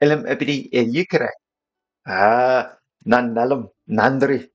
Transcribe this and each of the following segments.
Elim ebidi yikere. Ah, nanalum nandri.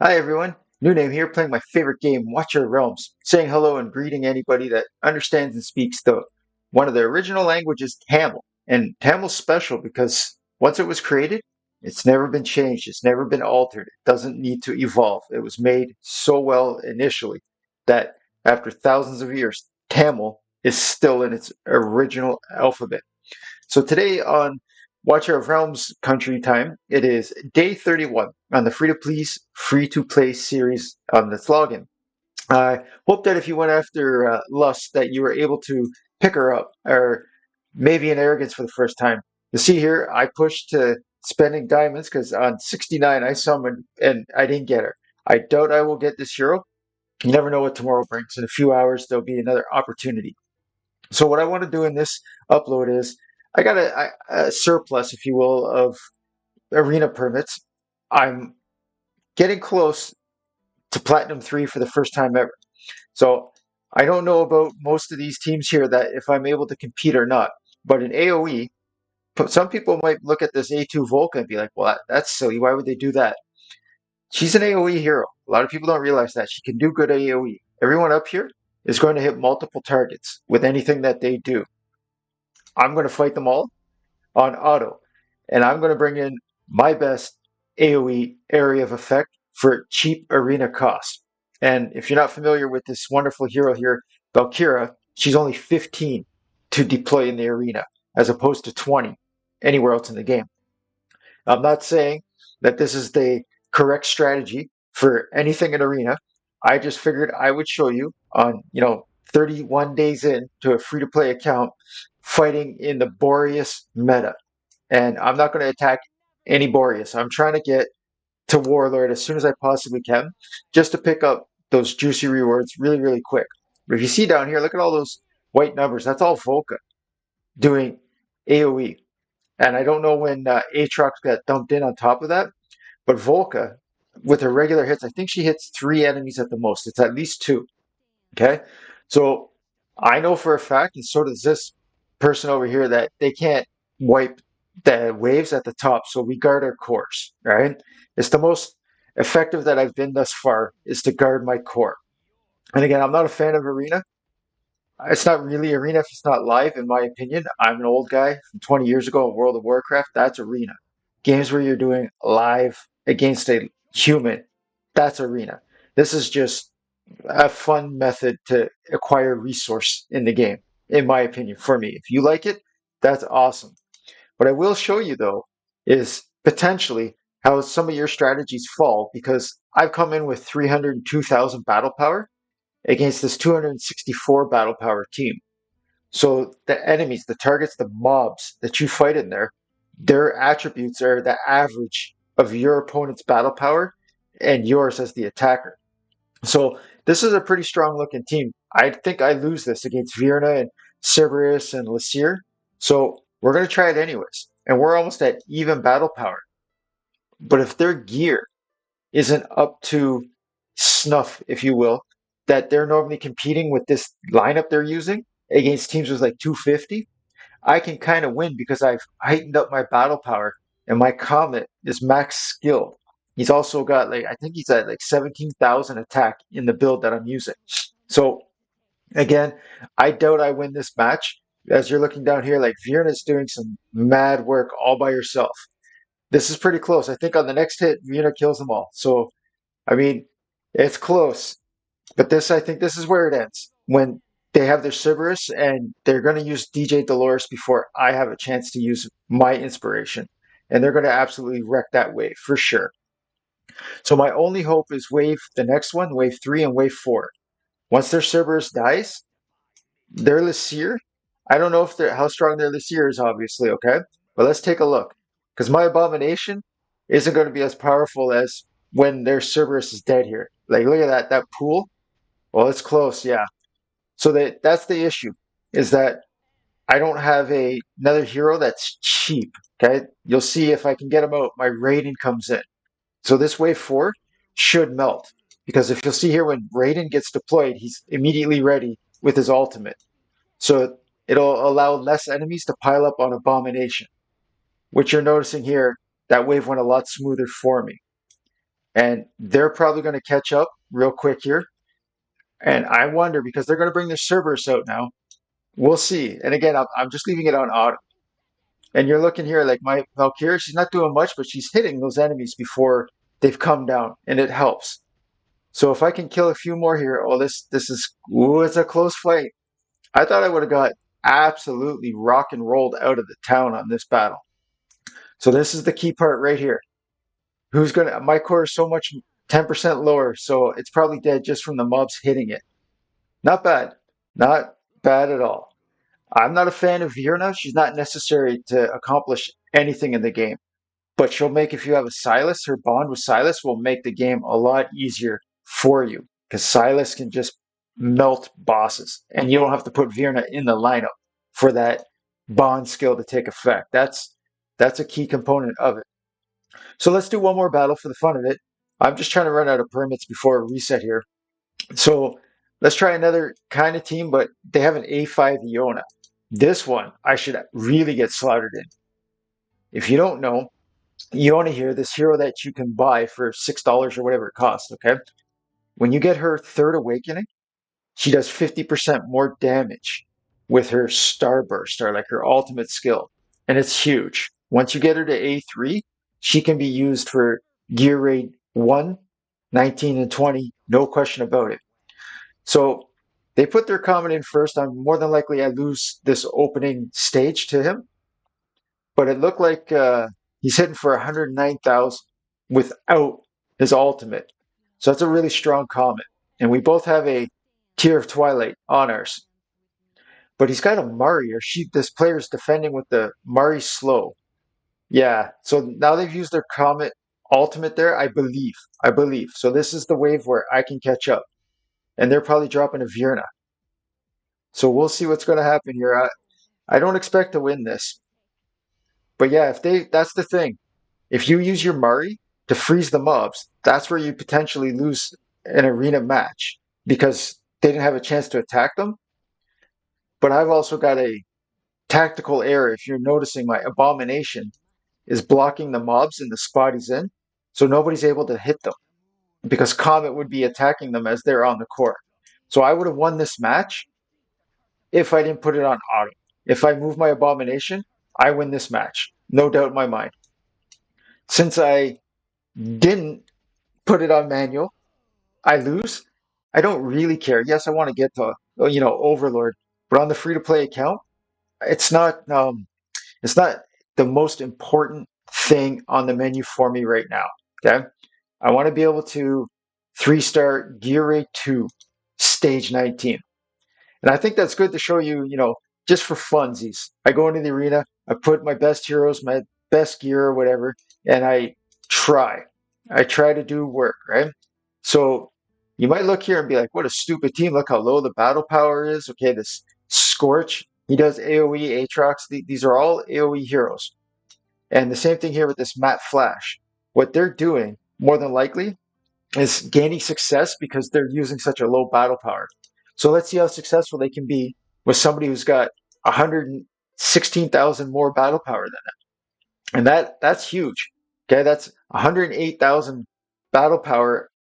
Hi everyone, new name here, playing my favorite game, Watch Your Realms, saying hello and greeting anybody that understands and speaks the one of the original languages, Tamil. And Tamil's special because once it was created, it's never been changed, it's never been altered, it doesn't need to evolve. It was made so well initially that after thousands of years, Tamil is still in its original alphabet. So today on Watcher of Realms Country Time, it is day 31 on the free to play series on this login. I hope that if you went after Lust, that you were able to pick her up, or maybe an Arrogance for the first time. You see here, I pushed to spending diamonds because on 69 I summoned and I didn't get her. I doubt I will get this hero. You never know what tomorrow brings. In a few hours, there'll be another opportunity. So what I want to do in this upload is I got a surplus, if you will, of arena permits. I'm getting close to Platinum 3 for the first time ever. So I don't know about most of these teams here that if I'm able to compete or not. But in AoE, some people might look at this A2 Volca and be like, well, that's silly. Why would they do that? She's an AoE hero. A lot of people don't realize that. She can do good AoE. Everyone up here is going to hit multiple targets with anything that they do. I'm going to fight them all on auto. And I'm going to bring in my best AoE area of effect for cheap arena cost. And if you're not familiar with this wonderful hero here, Valkyra, she's only 15 to deploy in the arena as opposed to 20 anywhere else in the game. I'm not saying that this is the correct strategy for anything in arena. I just figured I would show you on, 31 days in to a free to play account fighting in the Boreas meta. And I'm not going to attack any Boreas. I'm trying to get to Warlord as soon as I possibly can, just to pick up those juicy rewards really, really quick. But if you see down here, look at all those white numbers. That's all Volca doing AoE. And I don't know when Aatrox got dumped in on top of that, but Volca, with her regular hits, I think she hits 3 enemies at the most. It's at least 2. Okay? So I know for a fact, and so does this person over here, that they can't wipe the waves at the top, so we guard our cores, right? It's the most effective that I've been thus far, is to guard my core. And again, I'm not a fan of Arena. It's not really Arena if it's not live, in my opinion. I'm an old guy from 20 years ago in World of Warcraft. That's Arena. Games where you're doing live against a human, that's Arena. This is just a fun method to acquire resource in the game, in my opinion, for me. If you like it, that's awesome. What I will show you, though, is potentially how some of your strategies fall, because I've come in with 302,000 battle power against this 264 battle power team. So the enemies, the targets, the mobs that you fight in there, their attributes are the average of your opponent's battle power and yours as the attacker. So this is a pretty strong looking team. I think I lose this against Virna and Cerberus and Lasir. So we're going to try it anyways. And we're almost at even battle power. But if their gear isn't up to snuff, if you will, that they're normally competing with this lineup they're using against teams with like 250, I can kind of win because I've heightened up my battle power and my Comet is max skill. He's also got I think he's at like 17,000 attack in the build that I'm using. So again, I doubt I win this match. As you're looking down here, like Virna's doing some mad work all by herself. This is pretty close. I think on the next hit, Virna kills them all. So, I mean, it's close. But I think this is where it ends. When they have their Cerberus and they're going to use DJ Dolores before I have a chance to use my inspiration. And they're going to absolutely wreck that wave for sure. So my only hope is the next one, wave 3 and wave 4. Once their Cerberus dies, their Lysier, I don't know if how strong their Lysier is, obviously, okay? But let's take a look. Because my Abomination isn't going to be as powerful as when their Cerberus is dead here. Like, look at that pool. Well, it's close, yeah. So that's the issue, is that I don't have another hero that's cheap, okay? You'll see if I can get him out, my Raiden comes in. So this wave 4 should melt. Because if you'll see here, when Raiden gets deployed, he's immediately ready with his ultimate. So it'll allow less enemies to pile up on Abomination. What you're noticing here, that wave went a lot smoother for me. And they're probably going to catch up real quick here. And I wonder because they're going to bring their Cerberus out now. We'll see. And again, I'm just leaving it on auto. And you're looking here like my Valkyria, she's not doing much, but she's hitting those enemies before they've come down, and it helps. So if I can kill a few more here, oh, this is ooh, it's a close fight. I thought I would have got absolutely rock and rolled out of the town on this battle. So this is the key part right here. Who's gonna? My core is so much 10% lower, so it's probably dead just from the mobs hitting it. Not bad, not bad at all. I'm not a fan of Virna. She's not necessary to accomplish anything in the game. But she'll make, if you have a Silas, her bond with Silas will make the game a lot easier for you because Silas can just melt bosses and you don't have to put Virna in the lineup for that bond skill to take effect. That's a key component of it. So let's do one more battle for the fun of it. I'm just trying to run out of permits before a reset here. So let's try another kind of team, but they have an A5 Iona. This one I should really get slaughtered in. If you don't know, you want to hear this hero that you can buy for $6 or whatever it costs, okay? When you get her third awakening, she does 50% more damage with her starburst or like her ultimate skill. And it's huge. Once you get her to A3, she can be used for gear raid 1, 19, and 20, no question about it. So they put their comment in first. I'm more than likely I lose this opening stage to him, but it looked like he's hitting for 109,000 without his ultimate. So that's a really strong comment. And we both have a Tear of Twilight on ours. But he's got a Mari, or this player is defending with the Mari slow. Yeah, so now they've used their Comet ultimate there, I believe. I believe. So this is the wave where I can catch up. And they're probably dropping a Virna. So we'll see what's going to happen here. I don't expect to win this. But yeah, that's the thing. If you use your Mari to freeze the mobs, that's where you potentially lose an arena match because they didn't have a chance to attack them. But I've also got a tactical error. If you're noticing, my Abomination is blocking the mobs in the spot he's in, so nobody's able to hit them because Comet would be attacking them as they're on the core. So I would have won this match if I didn't put it on auto. If I move my Abomination, I win this match. No doubt in my mind. Since I didn't put it on manual, I lose. I don't really care. Yes, I want to get to Overlord, but on the free to play account, it's not it's not the most important thing on the menu for me right now. Okay, I want to be able to 3-star Gear Rate 2 Stage 19. And I think that's good to show you, just for funsies. I go into the arena, I put my best heroes, my best gear or whatever, and I try. I try to do work, right? So you might look here and be like, what a stupid team. Look how low the battle power is. Okay, this Scorch, he does AoE, Aatrox. These are all AoE heroes. And the same thing here with this Matte Flash. What they're doing, more than likely, is gaining success because they're using such a low battle power. So let's see how successful they can be with somebody who's got 116,000 more battle power than them. And that's huge. Okay, that's 108,000 battle power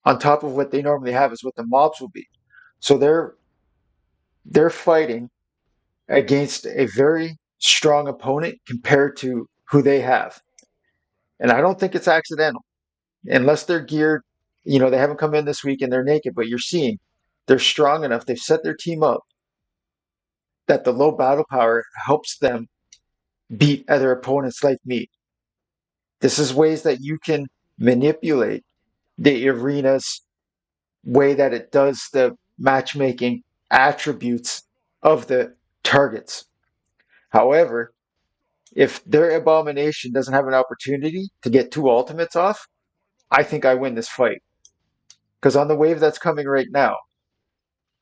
on top of what they normally have is what the mobs will be. So they're fighting against a very strong opponent compared to who they have. And I don't think it's accidental. Unless they're geared, they haven't come in this week and they're naked, but you're seeing they're strong enough. They've set their team up that the low battle power helps them beat other opponents like me. This is ways that you can manipulate the arena's way that it does the matchmaking attributes of the targets. However, if their Abomination doesn't have an opportunity to get 2 ultimates off, I think I win this fight. Because on the wave that's coming right now,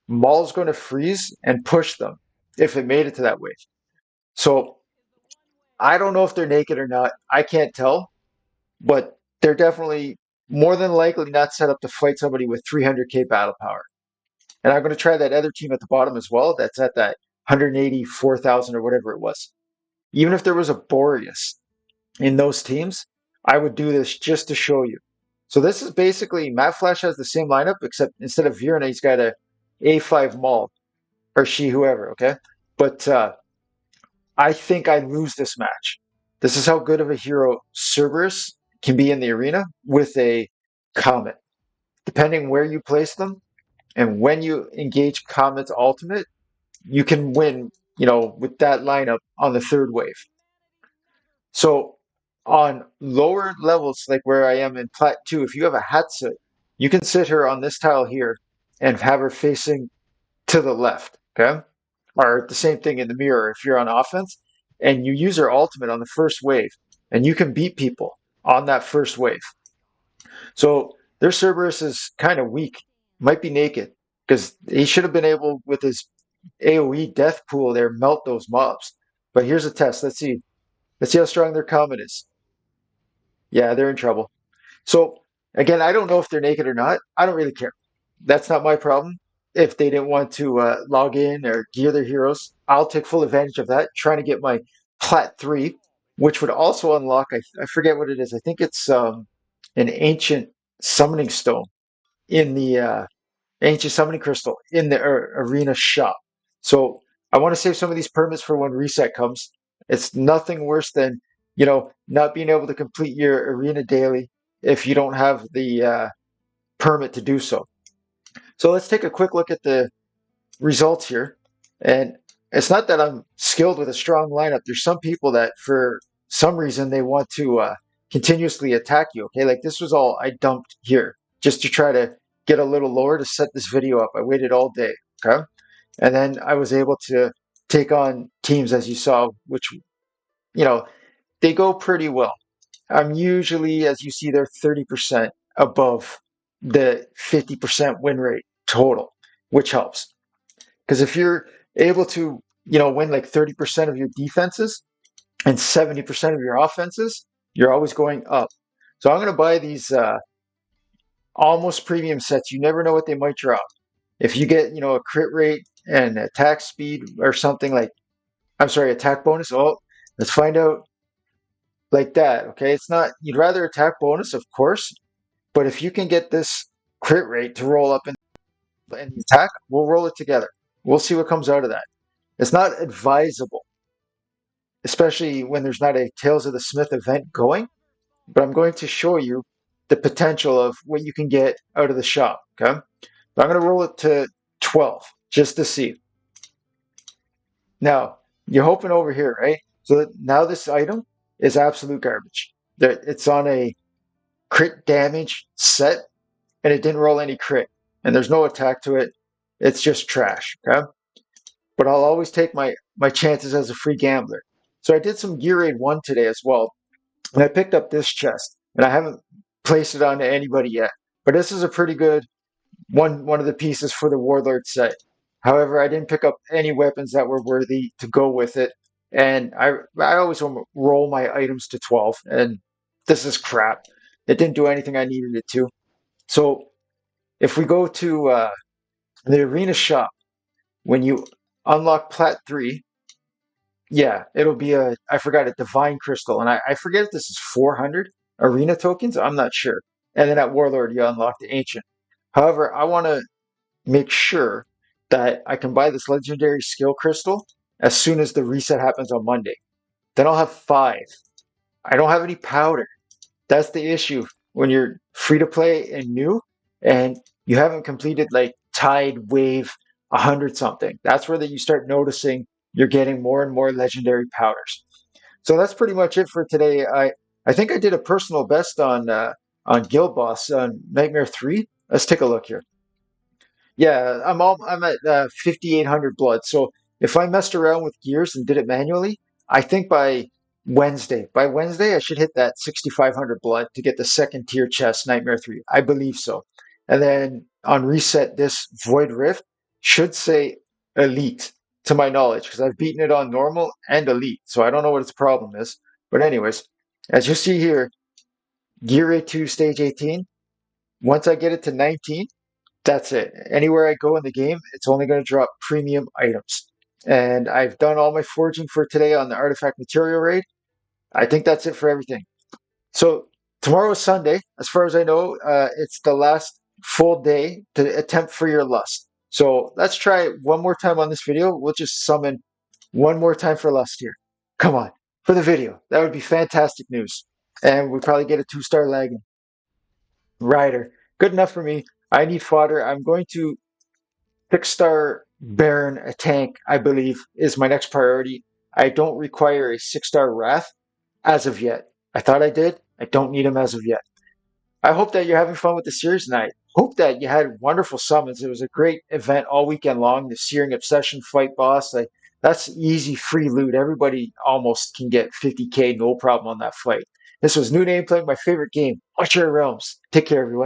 Maul's going to freeze and push them if it made it to that wave. So I don't know if they're naked or not. I can't tell, but they're definitely more than likely not set up to fight somebody with 300k battle power. And I'm going to try that other team at the bottom as well. That's at that 184,000 or whatever it was. Even if there was a Boreas, in those teams, I would do this just to show you. So this is basically Matt Flash has the same lineup, except instead of Virna, he's got a A5 Maul or she, whoever. Okay, but I think I lose this match. This is how good of a hero Cerberus can be in the arena with a Comet. Depending where you place them and when you engage Comet's ultimate, you can win, with that lineup on the third wave. So on lower levels, like where I am in Plat 2, if you have a Hatsa, you can sit her on this tile here and have her facing to the left, okay? Or the same thing in the mirror if you're on offense, and you use her ultimate on the first wave, and you can beat people on that first wave. So their Cerberus is kind of weak, might be naked, because he should have been able, with his AoE death pool there, melt those mobs. But here's a test. Let's see. Let's see how strong their Comet is. Yeah, they're in trouble. So again, I don't know if they're naked or not. I don't really care. That's not my problem. If they didn't want to log in or gear their heroes, I'll take full advantage of that, trying to get my Plat 3, which would also unlock, I forget what it is. I think it's an ancient summoning stone in the ancient summoning crystal in the arena shop. So I want to save some of these permits for when reset comes. It's nothing worse than, not being able to complete your arena daily if you don't have the permit to do so. So let's take a quick look at the results here. And it's not that I'm skilled with a strong lineup. There's some people that for some reason they want to continuously attack you. Okay, like this was all I dumped here just to try to get a little lower to set this video up. I waited all day. Okay, and then I was able to take on teams as you saw, which they go pretty well. I'm usually, as you see there, 30% above the 50% win rate total, which helps. Because if you're able to, win like 30% of your defenses and 70% of your offenses, you're always going up. So I'm going to buy these almost premium sets. You never know what they might drop. If you get, a crit rate and attack speed or something like, I'm sorry, attack bonus. Oh, let's find out like that. Okay. It's not, you'd rather attack bonus, of course, but if you can get this crit rate to roll up in the attack, we'll roll it together. We'll see what comes out of that. It's not advisable, especially when there's not a Tales of the Smith event going, but I'm going to show you the potential of what you can get out of the shop. Okay. So I'm going to roll it to 12 just to see. Now, you're hoping over here, right? So now this item is absolute garbage. It's on a crit damage set, and it didn't roll any crit, and there's no attack to it. It's just trash. Okay. But I'll always take my chances as a free gambler. So I did some Gear Raid 1 today as well, and I picked up this chest, and I haven't placed it on to anybody yet. But this is a pretty good one of the pieces for the Warlord set. However, I didn't pick up any weapons that were worthy to go with it, and I always roll my items to 12, and this is crap. It didn't do anything I needed it to. So if we go to the arena shop, when you unlock Plat 3, yeah, it'll be I forgot, a Divine Crystal. And I forget if this is 400 arena tokens. I'm not sure. And then at Warlord, you unlock the Ancient. However, I want to make sure that I can buy this Legendary Skill Crystal as soon as the reset happens on Monday. Then I'll have 5. I don't have any powder. That's the issue when you're free to play and new and you haven't completed like Tide Wave 100 something. That's where you start noticing you're getting more and more legendary powders. So that's pretty much it for today. I think I did a personal best on Guild Boss on Nightmare 3. Let's take a look here. Yeah, I'm at 5,800 blood. So if I messed around with gears and did it manually, I think by Wednesday I should hit that 6,500 blood to get the second tier chest Nightmare 3. I believe so. And then on reset, this Void Rift should say Elite to my knowledge because I've beaten it on normal and Elite. So I don't know what its problem is. But anyways, as you see here, Gear A2 stage 18. Once I get it to 19, that's it. Anywhere I go in the game, it's only going to drop premium items. And I've done all my forging for today on the artifact material raid. I think that's it for everything. So tomorrow is Sunday. As far as I know, it's the last full day to attempt for your lust. So let's try it one more time on this video. We'll just summon one more time for lust here. Come on, for the video. That would be fantastic news. And we probably get a 2-star lagging. Rider. Good enough for me. I need fodder. I'm going to 6-star Baron, a tank, I believe, is my next priority. I don't require a 6-star Wrath as of yet. I thought I did. I don't need him as of yet. I hope that you're having fun with the series, and I hope that you had wonderful summons. It was a great event all weekend long. The Searing Obsession fight boss, like that's easy free loot. Everybody almost can get 50k no problem on that fight. This was New Name playing my favorite game, Watcher Realms. Take care, everyone.